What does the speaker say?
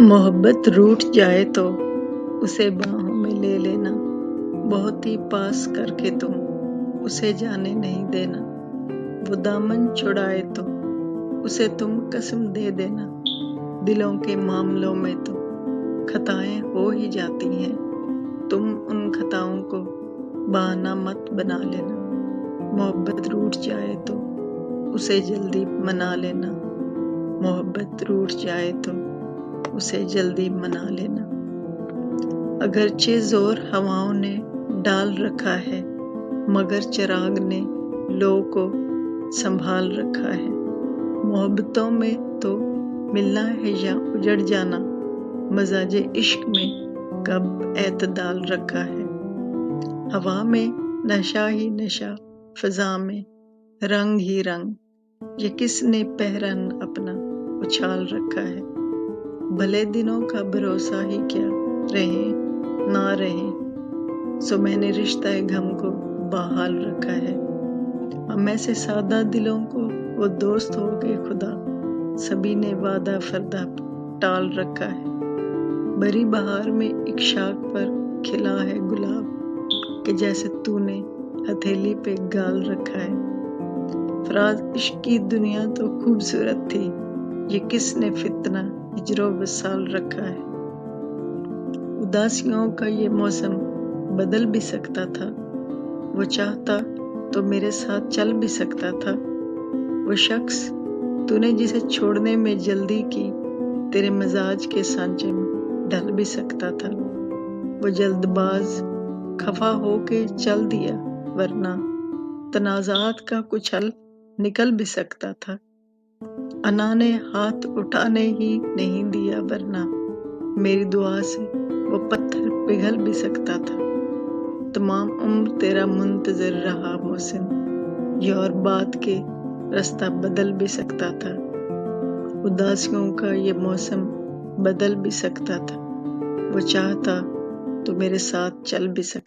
मोहब्बत रूठ जाए तो उसे बाहों में ले लेना, बहुत ही पास करके तुम उसे जाने नहीं देना। वो दामन छुड़ाए तो उसे तुम कसम दे देना। दिलों के मामलों में तो खताएं हो ही जाती हैं, तुम उन खताओं को बहाना मत बना लेना। मोहब्बत रूठ जाए तो उसे जल्दी मना लेना। मोहब्बत रूठ जाए तो उसे जल्दी मना लेना। अगरचे जोर हवाओं ने डाल रखा है, मगर चिराग ने लो को संभाल रखा है। मोहब्बतों में तो मिलना है या उजड़ जाना, मजाजे इश्क में कब एतदाल रखा है। हवा में नशा ही नशा, फिजा में रंग ही रंग, ये किसने पहरन अपना उछाल रखा है। भले दिनों का भरोसा ही क्या, रहे ना रहे, सो मैंने रिश्ता गम को बहाल रखा है। हम ऐसे सादा दिलों को वो दोस्त हो गए खुदा, सभी ने वादा फरदा टाल रखा है। बरी बहार में एक शाख पर खिला है गुलाब, कि जैसे तूने हथेली पे गाल रखा है। फराज इश्क की दुनिया तो खूबसूरत थी, ये किसने फितना हिजरो विसाल रखा है। उदासियों का ये मौसम बदल भी सकता था, वो चाहता तो मेरे साथ चल भी सकता था। वो शख्स तूने जिसे छोड़ने में जल्दी की, तेरे मिजाज के सांचे में ढल भी सकता था। वो जल्दबाज खफा होके चल दिया, वरना तनाज़ात का कुछ हल निकल भी सकता था। अना ने हाथ उठाने ही नहीं दिया, वरना मेरी दुआ से वो पत्थर पिघल भी सकता था। तमाम उम्र तेरा मुंतजर रहा मोहसिन, ये और बात के रास्ता बदल भी सकता था। उदासियों का ये मौसम बदल भी सकता था, वो चाहता तो मेरे साथ चल भी सकता।